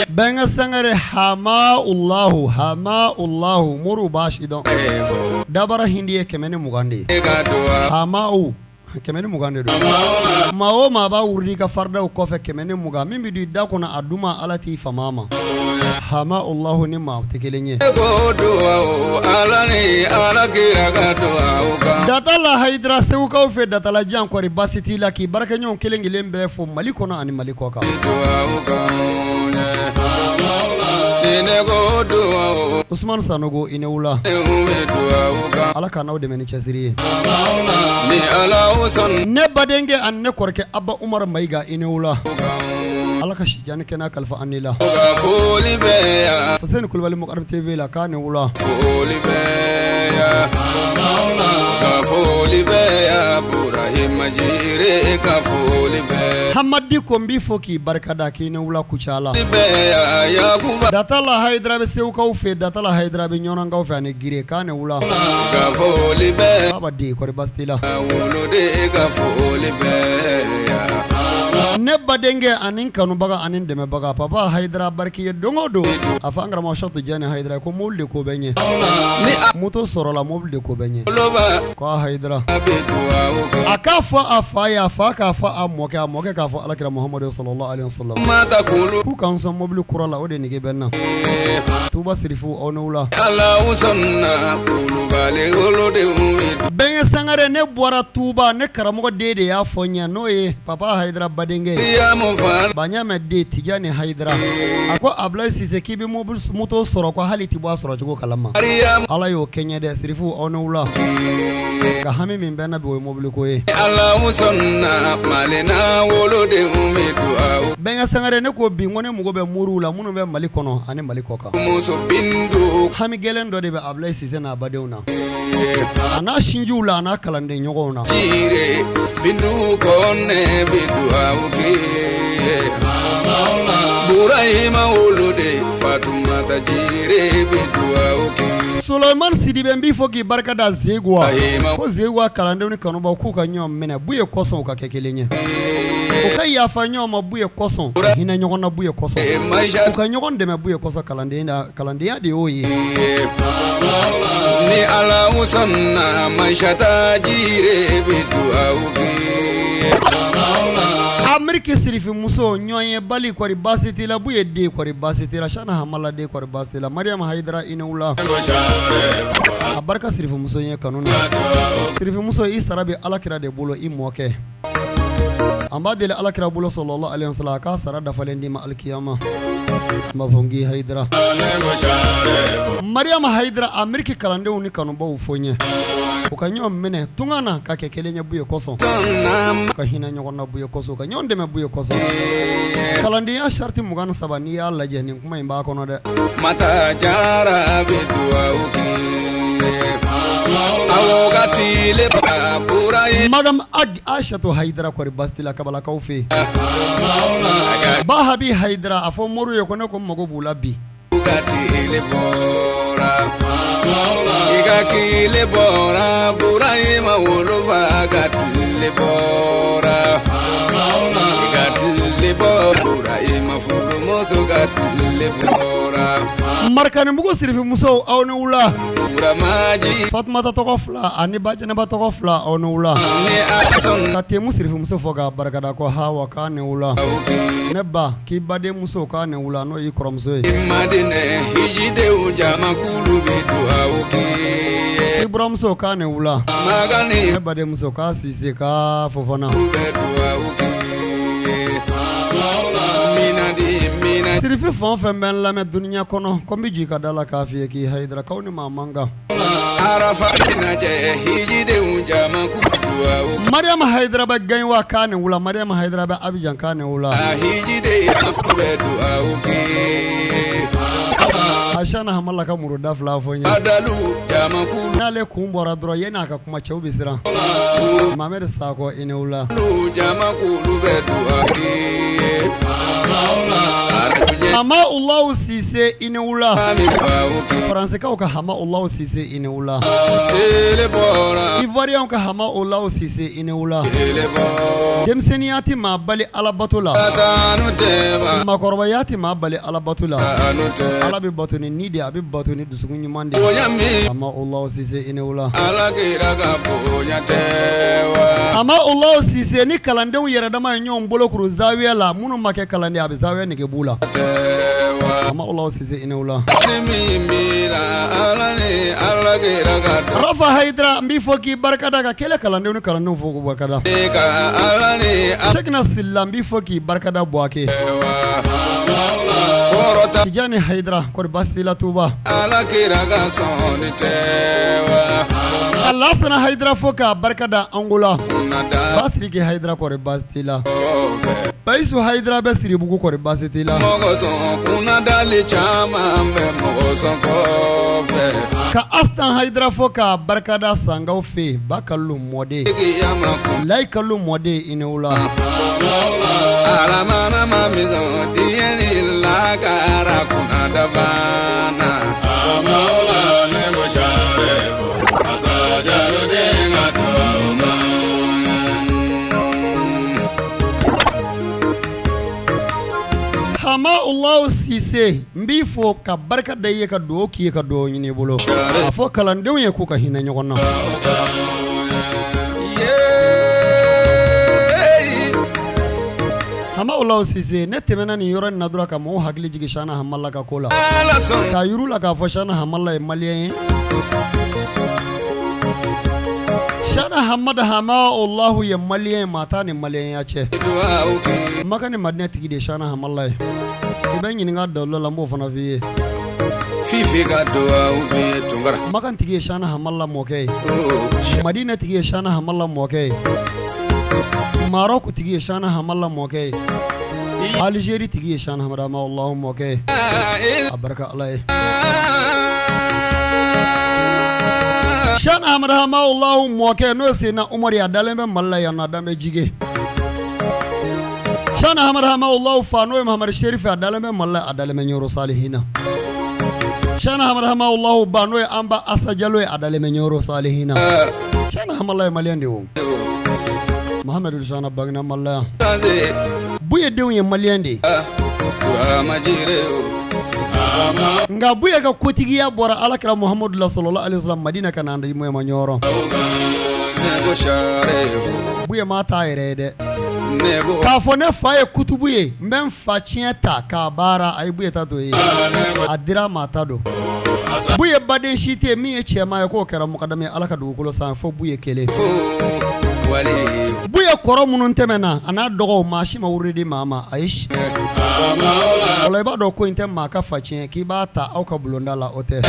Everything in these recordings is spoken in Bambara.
Benga sangare hama Allahu muru bashidon dabara hindiye kemene mugande hama u kemene mugande do mao ma ba wurdi ka farda ko fe kemene muga mimbi du da kona aduma alati famama hama Allahu ni ma tekelenye datala haidra sewuka fe datala jan ko ribasiti la ki baraka nyon kelengilen be fo maliko na ani maliko ka Usman Sanogo inewula ala kana de meni chasiri ne badenge an ne korke abba Umar Maiga inewula ala ka shijani kana kalfa anila Fasen kulbali muqarrab TV la kana wula Hamadi kombi foki barkada kine wula kuchala datala haidra be sewuka ufe datala haidra be nyonanga ufe ane gire kane wula baba di kori bastila ne badenge anin kanu baga anin deme baga papa haidra barki dongodo afa angra ma shatu jani haidra ko mulde ko benye muto sorola mulde ko benye ko haidra akafa afaya afaka afa amoke ka fa alakira Muhammad sallallahu alaihi wasallam ku kan son mobile kurala ode nige benna tuba sirifu onula Allah sanna qulu bale golode umid ben sangare ne bora tuba ne karamo dede ya fonya noye papa haidra badenge banya medde tijani haidra ako ablay sise kibi mobile muto soro ko haliti bo soro jogo kalama ala yo kenya de sirifu onula ka hami min benna be mobile ko e Allah sanna malena wolode umid ben sangare ne ko bi ngone mugo be murula munu be malikono ani malikoka muso bindu hami gelen do de be ablay sise na badewna ana shinjula na kalande nyogona jire bindu konne bindu awke Burayma wolode Fatuma tajire bindu awke Sulaiman Sidibe mbifo ki barkada zegwa ko zegwa kalande ni kanuba ku ka nyom mena buye koson ka kekelenye ko kay ya fa nyom buye koson hina nyogona buye koson ko ka nyogon de me buye koson kalande ya de oyi ni ala usanna maishata jire bindu awke Amerika sirifi muso nyonye bali kwa ribasiti la buye de kwa ribasiti la shana hamala de kwa ribasiti la Maryam Haidra inewula abarka sirifi muso nye kanuna sirifi muso isarabi alakira de bulo imoke ambadele alakira bulo sallallahu alaihi wasallam ka sarada falendi ma alkiyama mafungi Haidra Maryam Haidra Amerika kalande uni kanuba ufonye ukanyo mene tungana ka kekelenye buye koso ka hina nyogona buye koso ka nyonde me buye koso kalandi ya sharti mugana sabani ya Allah je nin kuma imba kono de mata jara bidwa uki awogati le pura madam Aisha to Haidra ko ribastila kabala kaufi bahabi Haidra afo moru yekone ko mago bulabi ugati le pora Igakile bora Burayma wolofa gatile bora Igatile bora Burayma fulumoso gatile bora Markane mugo sirifi muso awne wula Buramaji Fatma ta tokofla ani bajana ba tokofla awne wula Kate musirifi muso foga barakada ko hawa kane wula Neba ki bade muso kane wula no ikromso Madine hijide ujama kulu bidu Ibrahim so kane wula magani bade muso ka sise ka fofona sirifi fon fen ben la me dunya kono kombi ji ka dala ka fi ki Haidra kawni mamanga arafa naje hijide unjama ku Maryam Haidra ba gainwa kane wula Maryam Haidra ba Abidjan kane wula hijide ku bedu auki ashana hamalla ka muru da fla fo nya adalu jamakulu nale kumbora dro yena ka kuma chew bisira mamer sako inewla jamakulu bedu aki hama Allah sise inewla français ka ka hama Allah sise inewla ivoirien ka hama Allah sise inewla demseniyati ma bali alabatula makorobayati ma bali alabatula alabi batuni nidi abi batuni dusugun nyumande hama Allah sise inewla hama Allah sise ni kalandew yere dama nyon bolo kuru zawiya la munu make kalande abi zawiya nige bula hama Allah sise inewla rafa haidra mbi foki barkada ka kele kalandew ni kalandew foku barkada shekna silla mbi foki barkada boake tijani haidra kor bastila tuba Allah sana haidra foka barkada angula basri ke haidra kor bastila baisu haidra basri buku kor bastila ka astan haidra foka barkada sangaw fe bakallu mode laikallu mode inula alamana mamizo dieni la cara kuna davana maula ne boshare asajaru denga tuma hama Allah sise mbifo ka barka da yeka do ki ka do nyine bolo afo kalandew ye ku ka hina nyogonna hama Allah sise ne temena ni yoro na dura ka mo hagli jigi shana hamalla ka kola ka yuru la ka fo shana hamalla e malien shana hamada hama Allah ya malien mata ne malien ya ce maka ne madina tigi de shana hamalla iben yin ga dawlo lambo fana fi fifi ga doa ube tungara maka tigi shana hamalla moke madina tigi shana hamalla moke Maroc tigi shana hamalla moke Algeria tigi shana hamada ma Allah moke abaraka Allah shana hamada ma Allah moke no sina Umar ya dalembe malla ya na dambe jige shana hamada ma Allah fa no Muhammad Sharif ya dalembe malla adaleme nyoro salihina shana hamada ma Allah ba no amba asajalo ya adaleme nyoro salihina shana hamalla maliande wo Muhammadu Shana Bagna Malla Buye dewe maliande nga buye ka kotigiya bora alakira Muhammadu sallallahu alaihi wasallam Madina kana anda moy manyoro buye mata irede ka fone faye kutubuye mbem fachieta ka bara ay buye tato yi adira mata do buye bade shite mi e chema ko kera mukadame alaka do kulo san fo buye kele buye koro munun temena ana dogo mashi ma wuridi mama aish wala ba do ko intem ma ka fachi ki ba ta au ka bulonda la ote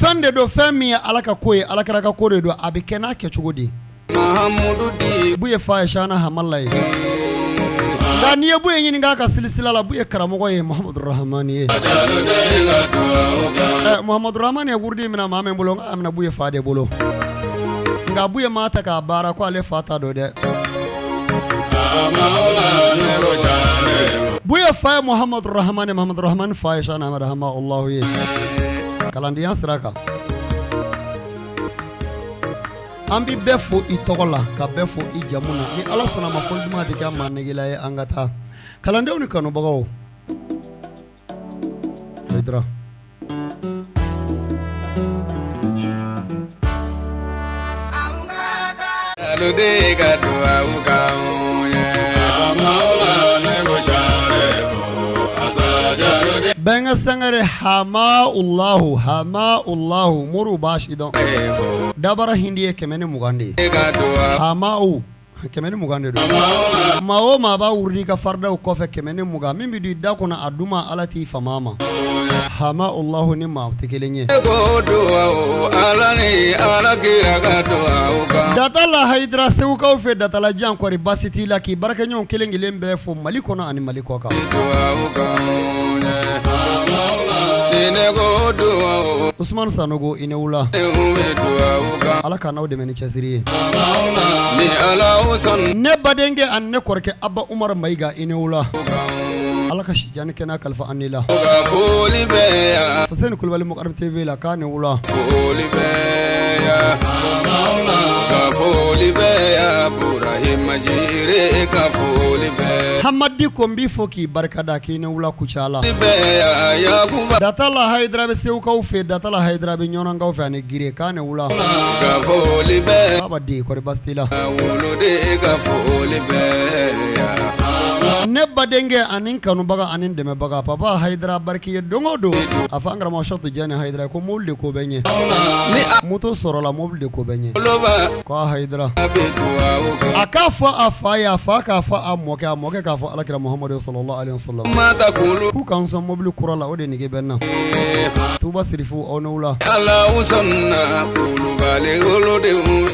fande do femi alaka koyi alaka ka kore do abikena ke chugodi Mahamudu di buye fa shana hamallai dani buye nyini ga ka silsila la buye karamogo ye Muhammadur Rahman ye Muhammadur Rahman ya wurdi mina mame bulo amna buye fa de bulo nga buye mata ka bara ko ale fata do de buye fa Muhammadur Rahman fa shana rahma Allah ye kalandiyan siraka ambi befo itogola ka befo ijamuna ni ala sona ma fonduma de ka manegila ye angata kalandew ni kanu bagaw Pedra Alude ga doa uka ye maula ne boshare asajaru benga sangare hama Allah muru bashidon dabara hindiye kemene mugande hama u kemene mugande do mawo ma ba wurdi ka farda ko fe kemene muga mimbi du da kona aduma alati famama hama Allah ni ma tekelenye datala haidra sewu ka fe datala jan ko ri basiti la ki baraka nyon kelengile mbe fo maliko na ani maliko ka ko duwawu Usman Sanogo ine wula ne ume duwawu kan Ala ka n'aw dɛmɛ ni cɛsiri ye ni Allahu sɔnna ne badenkɛ ani ne kɔrɔkɛ Abba Umar Mayiga ine wula Ala ka sijani kɛnɛ kalifa an ni la ka foli bɛ ya Fuseni Kulubali Mukaram TV la k'a ni wula foli bɛ ya ka foli bɛ ya Burahima Jire ka foli bɛ Hamadi ko n b'i fɔ k'i barikada k'i ni wula kuca la bɛ ya Yakuba Datala Hayidara bɛ Segukaw fɛ Datala Hayidara bɛ Ɲɔnankaw fɛ ani Gire k'a ni wula ka foli bɛ Baba di kɔri basi t'i la woloden ka foli bɛ ya ne badenkɛ ani n kanubaga ani n dɛmɛbaga Papa Hayidara bariki ye don o don a fɔ an karamɔgɔ Sɔtu Jani Hayidara ko mobili de ko bɛ ɲɛ ni moto sɔrɔla mobili de ko bɛ ɲɛ aloba ko a Hayidara bɛ duwawu kan a k'a fɔ a fa ye a fa k'a fɔ a mɔkɛ k'a fɔ Alakira Muhamadu sallallahu alaihi wasallam mata kulu k'u k'an sɔn mobili kura la o de nege bɛ n na Tuuba Sirifu aw ni wula Allahu sɔnna kulubali wolodenw